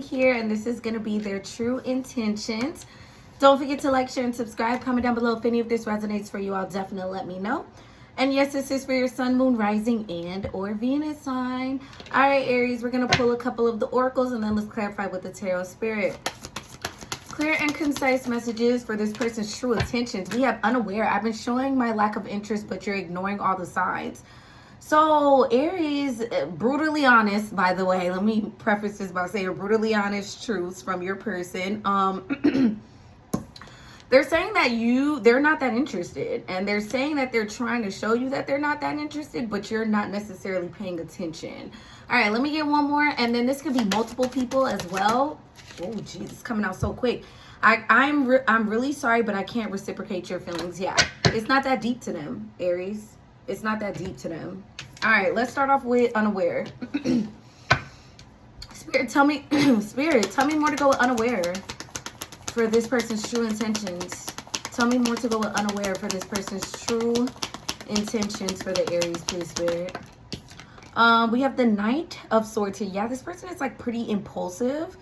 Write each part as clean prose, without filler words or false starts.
here, and this is going to be their true intentions. Don't forget to like, share, and subscribe. Comment down below if any of this resonates for you. I'll definitely let me know. And yes, this is for your sun, moon, rising, and or Venus sign. All right, Aries, we're going to pull a couple of the oracles, and then let's clarify with the tarot spirit. Clear and concise messages for this person's true intentions. We have unaware. I've been showing my lack of interest, but you're ignoring all the signs. So Aries, brutally honest, by the way, let me preface this by saying brutally honest truths from your person. They're saying that they're not that interested, and they're saying that they're trying to show you that they're not that interested, but you're not necessarily paying attention. All right, let me get one more, and then this could be multiple people as well. Oh, geez, it's coming out so quick. I'm really sorry, but I can't reciprocate your feelings. Yeah, it's not that deep to them, Aries. It's not that deep to them. All right, let's start off with unaware. Spirit, tell me, Spirit, tell me more to go with unaware for this person's true intentions. Tell me more to go with unaware for this person's true intentions for the Aries, please, Spirit. We have the Knight of Swords here. Yeah, this person is like pretty impulsive.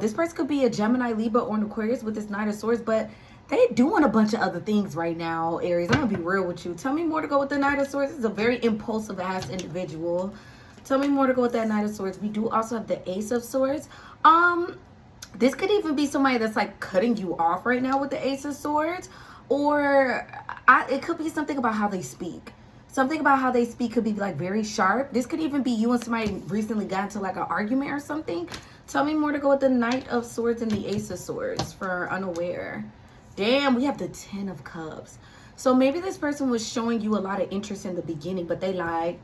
This person could be a Gemini, Libra, or an Aquarius with this Knight of Swords, but they doing a bunch of other things right now, Aries. I'm gonna be real with you. Tell me more to go with the Knight of Swords. This is a very impulsive ass individual. Tell me more to go with that Knight of Swords. We do also have the Ace of Swords. This could even be somebody that's like cutting you off right now with the Ace of Swords, or it could be something about how they speak. Something about how they speak could be like very sharp. This could even be you and somebody recently got into like an argument or something. Tell me more to go with the Knight of Swords and the Ace of Swords for unaware. Damn, we have the 10 of Cups. So maybe this person was showing you a lot of interest in the beginning, but they lied.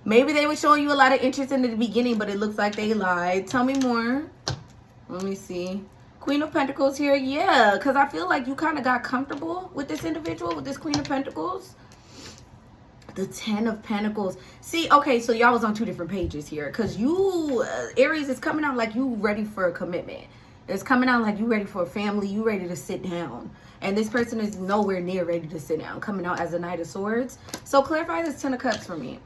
Maybe they were showing you a lot of interest in the beginning, but it looks like they lied. Tell me more. Let me see. Queen of Pentacles here. Yeah, because I feel like you kind of got comfortable with this individual, with this Queen of Pentacles. The 10 of Pentacles. See, okay, so y'all was on two different pages here. Because you, Aries, is coming out like you ready for a commitment. It's coming out like you ready for a family. You ready to sit down. And this person is nowhere near ready to sit down. Coming out as a Knight of Swords. So clarify this 10 of Cups for me.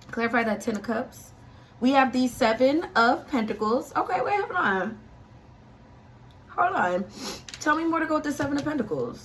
Clarify that 10 of Cups. We have the 7 of Pentacles. Okay, wait, hold on. Hold on. Tell me more to go with the 7 of Pentacles.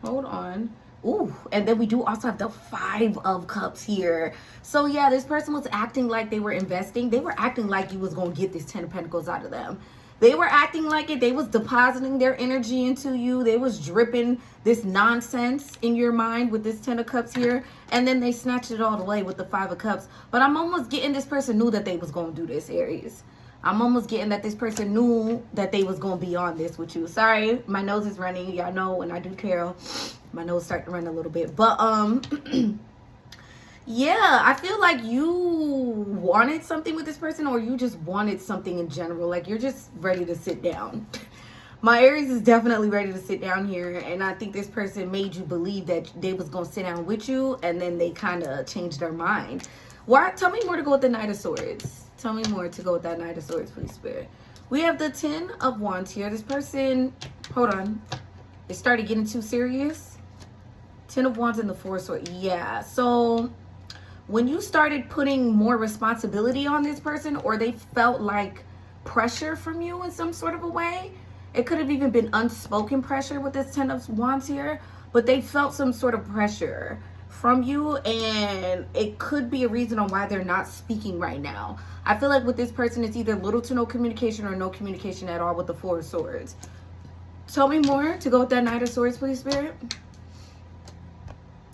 Hold on. Ooh, and then we do also have the 5 of Cups here. So yeah, this person was acting like they were investing. They were acting like you was going to get this 10 of Pentacles out of them. They were acting like it. They was depositing their energy into you. They was dripping this nonsense in your mind with this 10 of Cups here. And then they snatched it all away with the 5 of Cups. But I'm almost getting this person knew that they was going to do this, Aries. I'm almost getting that this person knew that they was going to be on this with you. Sorry, my nose is running. Y'all know when I do tarot, my nose start to run a little bit. But, yeah, I feel like you wanted something with this person, or you just wanted something in general. Like, you're just ready to sit down. My Aries is definitely ready to sit down here. And I think this person made you believe that they was going to sit down with you. And then they kind of changed their mind. Why? Tell me more to go with the Knight of Swords. Tell me more to go with that Knight of Swords, please, Spirit. We have the 10 of Wands here. This person, hold on. It started getting too serious. 10 of Wands and the 4 of Swords. Yeah, so when you started putting more responsibility on this person, or they felt like pressure from you in some sort of a way, it could have even been unspoken pressure with this 10 of Wands here, but they felt some sort of pressure from you, and it could be a reason on why they're not speaking right now. I feel like with this person, it's either little to no communication or no communication at all with the 4 of Swords. Tell me more to go with that Knight of Swords, please, Spirit.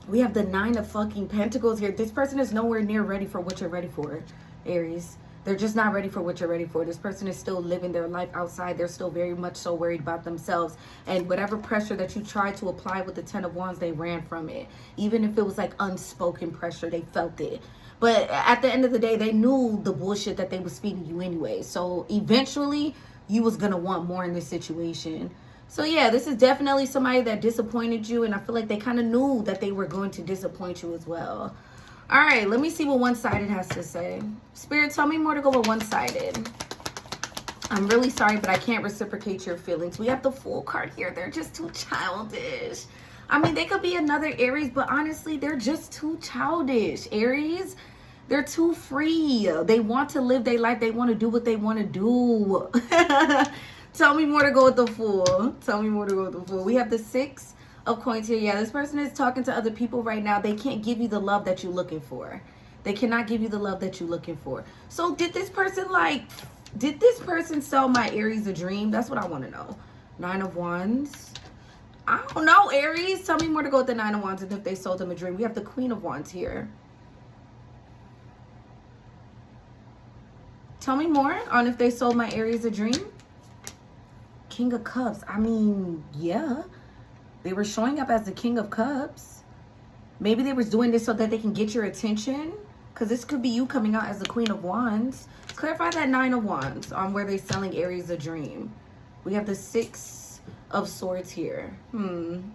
We have the 9 of fucking Pentacles here. This person is nowhere near ready for what you're ready for, Aries. They're just not ready for what you're ready for. This person is still living their life outside. They're still very much so worried about themselves. And whatever pressure that you tried to apply with the 10 of Wands, they ran from it. Even if it was like unspoken pressure, they felt it. But at the end of the day, they knew the bullshit that they was feeding you anyway. So eventually, you was going to want more in this situation. So yeah, this is definitely somebody that disappointed you. And I feel like they kind of knew that they were going to disappoint you as well. All right, let me see what one-sided has to say. Spirit, tell me more to go with one-sided. I'm really sorry, but I can't reciprocate your feelings. We have the Fool card here. They're just too childish. I mean, they could be another Aries, but honestly, they're just too childish, Aries. They're too free. They want to live their life. They want to do what they want to do. Tell me more to go with the Fool. Tell me more to go with the Fool. We have the 6 of Coins here. Yeah, this person is talking to other people right now. They can't give you the love that you're looking for. They cannot give you the love that you're looking for. So did this person sell my Aries a dream? That's what I want to know. 9 of Wands. I don't know, Aries. Tell me more to go with the 9 of Wands and if they sold them a dream. We have the Queen of Wands here. Tell me more on if they sold my Aries a dream. King of Cups. I mean, yeah. They were showing up as the King of Cups. Maybe they was doing this so that they can get your attention. Because this could be you coming out as the Queen of Wands. Let's clarify that 9 of Wands on where they're selling Aries a dream. We have the 6 of Swords here. I'm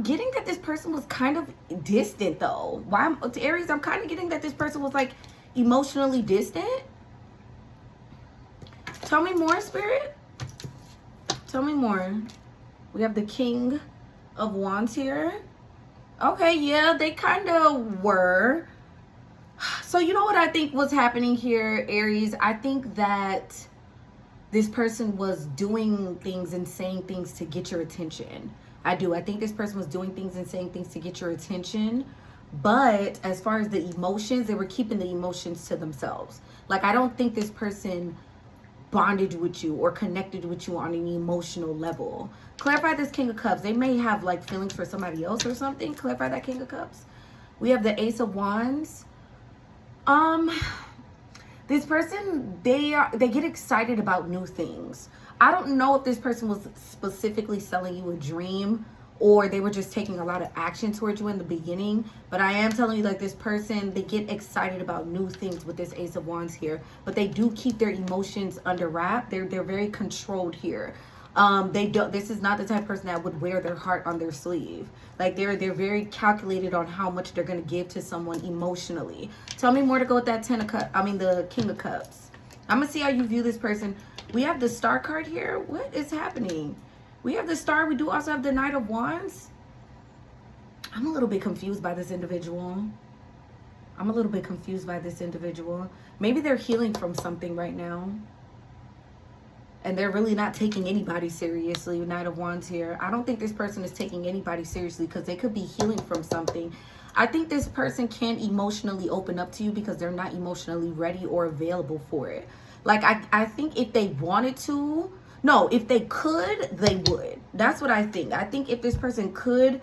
getting that this person was kind of distant though. To Aries, I'm kind of getting that this person was like emotionally distant. Tell me more, Spirit. Tell me more. We have the King of Wands here. Okay, yeah, they kind of were. So you know what I think was happening here, Aries? I think that this person was doing things and saying things to get your attention. I do. I think this person was doing things and saying things to get your attention. But as far as the emotions, they were keeping the emotions to themselves. Like, I don't think this person bonded with you or connected with you on an emotional level. Clarify this King of Cups. They may have like feelings for somebody else or something. Clarify that King of Cups. We have the Ace of Wands. This person, they get excited about new things. I don't know if this person was specifically selling you a dream or they were just taking a lot of action towards you in the beginning. But I am telling you, like, this person, they get excited about new things with this Ace of Wands here. But they do keep their emotions under wrap. They're very controlled here. This is not the type of person that would wear their heart on their sleeve. Like, they're very calculated on how much they're going to give to someone emotionally. Tell me more to go with that the King of Cups. I'm going to see how you view this person. We have the Star card here. What is happening? We have the Star. We do also have the Knight of Wands. I'm a little bit confused by this individual. Maybe they're healing from something right now. And they're really not taking anybody seriously. Knight of Wands here. I don't think this person is taking anybody seriously because they could be healing from something. I think this person can emotionally open up to you because they're not emotionally ready or available for it. Like, I think if they wanted to, no, if they could, they would. That's what I think. I think if this person could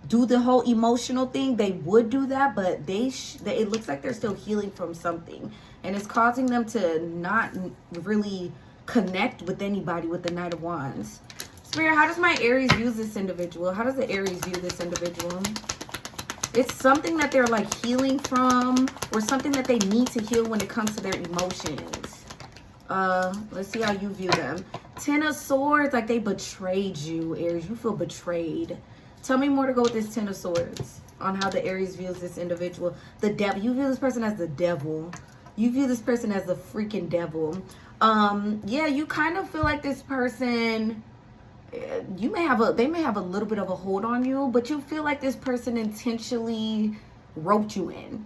do the whole emotional thing, they would do that. But it looks like they're still healing from something. And it's causing them to not really connect with anybody with the Knight of Wands. Spirit, how does my Aries view this individual? How does the Aries view this individual? It's something that they're like healing from or something that they need to heal when it comes to their emotions. Let's see how you view them. 10 of Swords, like they betrayed you, Aries. You feel betrayed. Tell me more to go with this 10 of Swords on how the Aries views this individual. The devil. You view this person as the devil. You view this person as the freaking devil. Yeah, you kind of feel like this person, they may have a little bit of a hold on you, but you feel like this person intentionally roped you in.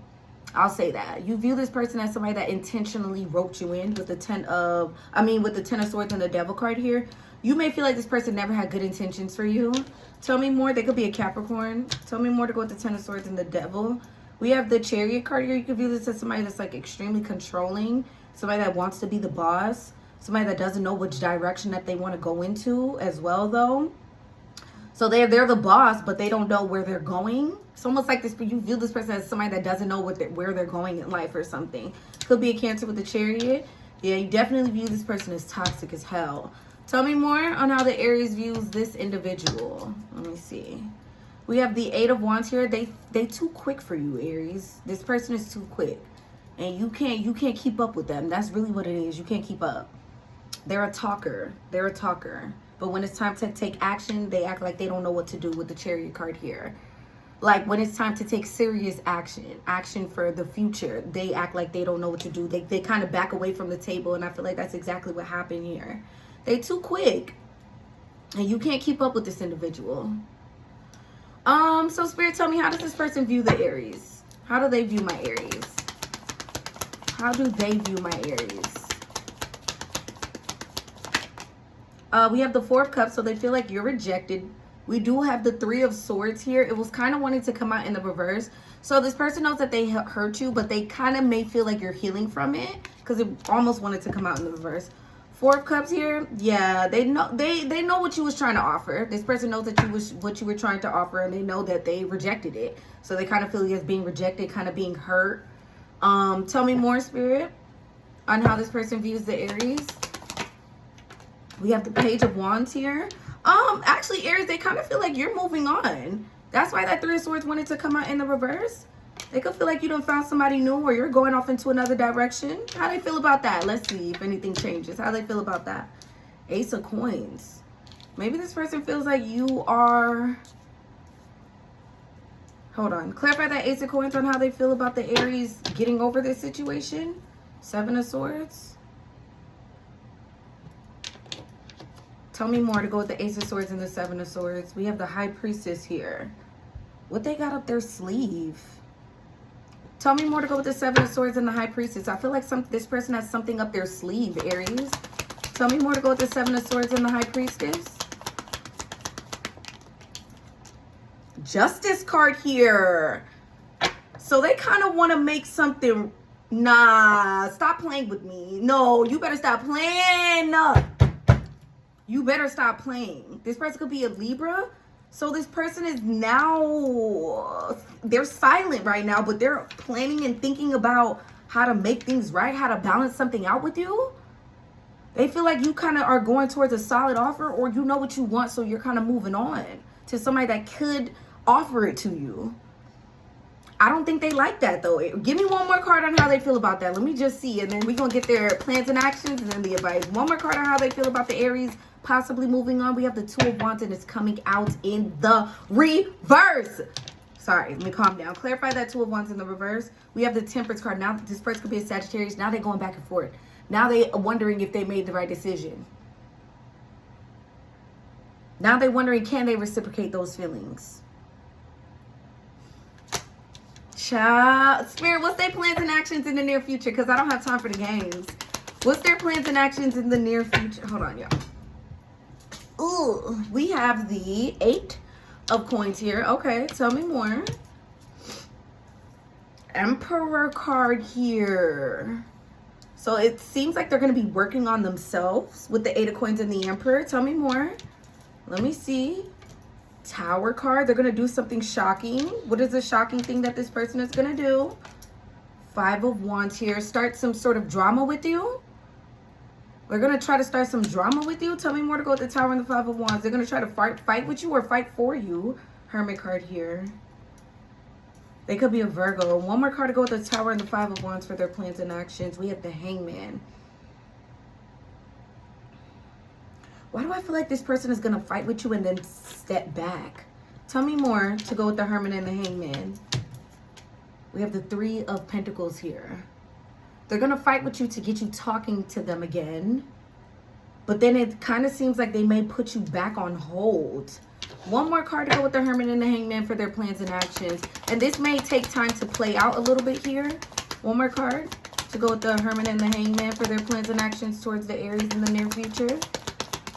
I'll say that. You view this person as somebody that intentionally roped you in with the 10 of Swords and the Devil card here. You may feel like this person never had good intentions for you. Tell me more. They could be a Capricorn. Tell me more to go with the 10 of Swords and the Devil. We have the Chariot card here. You could view this as somebody that's like extremely controlling. Somebody that wants to be the boss. Somebody that doesn't know which direction that they want to go into as well, though. So they're the boss, but they don't know where they're going. It's almost like this. You view this person as somebody that doesn't know where they're going in life or something. Could be a Cancer with the Chariot. Yeah, you definitely view this person as toxic as hell. Tell me more on how the Aries views this individual. Let me see. We have the 8 of Wands here. They too quick for you, Aries. This person is too quick. And you can't keep up with them. That's really what it is. You can't keep up. They're a talker. But when it's time to take action, they act like they don't know what to do with the Chariot card here. Like when it's time to take serious action for the future, they act like they don't know what to do. They kind of back away from the table, and I feel like that's exactly what happened here. They too quick. And you can't keep up with this individual. So Spirit, tell me, how does this person view the Aries? How do they view my Aries? How do they view my Aries? We have the Four of Cups, so they feel like you're rejected. We do have the Three of Swords here. It was kind of wanting to come out in the reverse. So this person knows that they hurt you, but they kind of may feel like you're healing from it because it almost wanted to come out in the reverse. Four of Cups here, yeah, they know what you was trying to offer. This person knows that what you were trying to offer, and they know that they rejected it. So they kind of feel as being rejected, kind of being hurt. Tell me more, Spirit, on how this person views the Aries. We have the Page of Wands here. Actually, Aries, they kind of feel like you're moving on. That's why that Three of Swords wanted to come out in the reverse. They could feel like you done found somebody new, or you're going off into another direction. How they feel about that? Let's see if anything changes. How they feel about that? Ace of Coins. Maybe this person feels like you are... Hold on. Clarify that Ace of Coins on how they feel about the Aries getting over this situation. Seven of Swords. Tell me more to go with the Ace of Swords and the Seven of Swords. We have the High Priestess here. What they got up their sleeve? Tell me more to go with the Seven of Swords and the High Priestess. I feel like this person has something up their sleeve, Aries. Tell me more to go with the Seven of Swords and the High Priestess. Justice card here. So they kind of want to make something... Nah, stop playing with me. No, you better stop playing. You better stop playing. This person could be a Libra. So this person is now, they're silent right now, but they're planning and thinking about how to make things right, how to balance something out with you. They feel like you kind of are going towards a solid offer, or you know what you want, so you're kind of moving on to somebody that could offer it to you. I don't think they like that, though. Give me one more card on how they feel about that. Let me just see, and then we're going to get their plans and actions and then the advice. One more card on how they feel about the Aries possibly moving on. We have the Two of Wands, and it's coming out in the reverse. Sorry, let me calm down. Clarify that Two of Wands in the reverse. We have the Temperance card. Now, this person could be a Sagittarius. Now they're going back and forth. Now they're wondering if they made the right decision. Now they're wondering, can they reciprocate those feelings? Child, Spirit, what's their plans and actions in the near future? Because I don't have time for the games. What's their plans and actions in the near future? Hold on, y'all. Ooh, we have the Eight of Coins here. Okay, tell me more. Emperor card here. So it seems like they're going to be working on themselves with the Eight of Coins and the Emperor. Tell me more. Let me see. Tower card. They're going to do something shocking. What is the shocking thing that this person is going to do? Five of Wands here. Start some sort of drama with you. We're going to try to start some drama with you. Tell me more to go with the Tower and the Five of Wands. They're going to try to fight with you or fight for you. Hermit card here. They could be a Virgo. One more card to go with the Tower and the Five of Wands for their plans and actions. We have the Hangman. Why do I feel like this person is going to fight with you and then step back? Tell me more to go with the Hermit and the Hangman. We have the Three of Pentacles here. They're going to fight with you to get you talking to them again. But then it kind of seems like they may put you back on hold. One more card to go with the Hermit and the Hangman for their plans and actions. And this may take time to play out a little bit here. One more card to go with the Hermit and the Hangman for their plans and actions towards the Aries in the near future.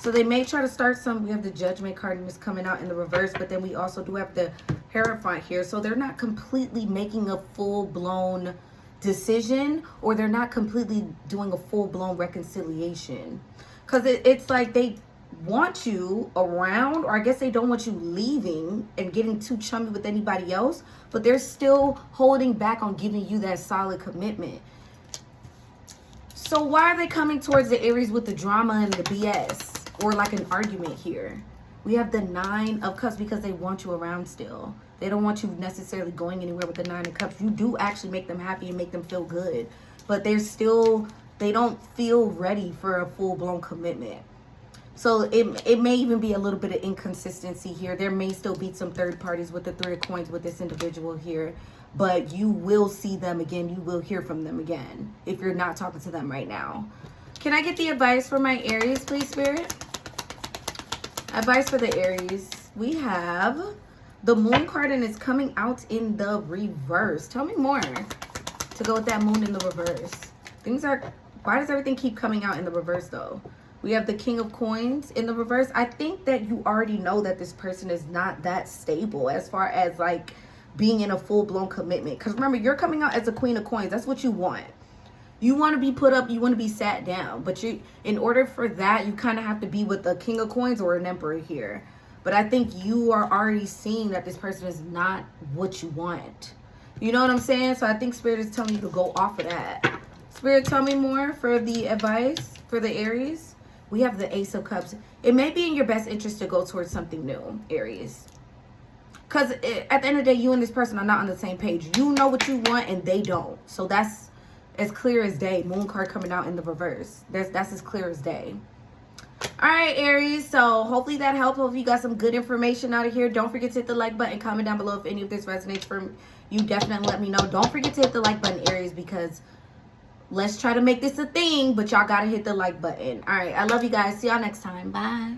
So they may try to start some. We have the Judgment card and it's coming out in the reverse. But then we also do have the Hierophant here. So they're not completely making a full-blown decision, or they're not completely doing a full-blown reconciliation. Because it's like they want you around, or I guess they don't want you leaving and getting too chummy with anybody else. But they're still holding back on giving you that solid commitment. So why are they coming towards the Aries with the drama and the BS? Or like an argument here. We have the Nine of Cups because they want you around still. They don't want you necessarily going anywhere with the Nine of Cups. You do actually make them happy and make them feel good. But they're still, they don't feel ready for a full-blown commitment. So it may even be a little bit of inconsistency here. There may still be some third parties with the Three of Coins with this individual here. But you will see them again. You will hear from them again if you're not talking to them right now. Can I get the advice for my Aries, please, Spirit? Advice for the Aries. We have the Moon card and it's coming out in the reverse. Tell me more. to go with that moon in the reverse. Things are, why does everything keep coming out in the reverse though? We have the King of Coins in the reverse. I think that you already know that this person is not that stable as far as like being in a full-blown commitment. Because remember, you're coming out as a Queen of Coins. That's what you want. You want to be put up, you want to be sat down. But in order for that, you kind of have to be with a King of Coins or an Emperor here. But I think you are already seeing that this person is not what you want. You know what I'm saying? So I think Spirit is telling you to go off of that. Spirit, tell me more for the advice for the Aries. We have the Ace of Cups. It may be in your best interest to go towards something new, Aries. Because at the end of the day, you and this person are not on the same page. You know what you want and they don't. So that's as clear as day. Moon card coming out in the reverse. That's as clear as day. All right, Aries. So hopefully that helped. Hopefully you got some good information out of here. Don't forget to hit the like button. Comment down below if any of this resonates for you. Definitely let me know. Don't forget to hit the like button, Aries, because let's try to make this a thing. But y'all got to hit the like button. All right. I love you guys. See y'all next time. Bye.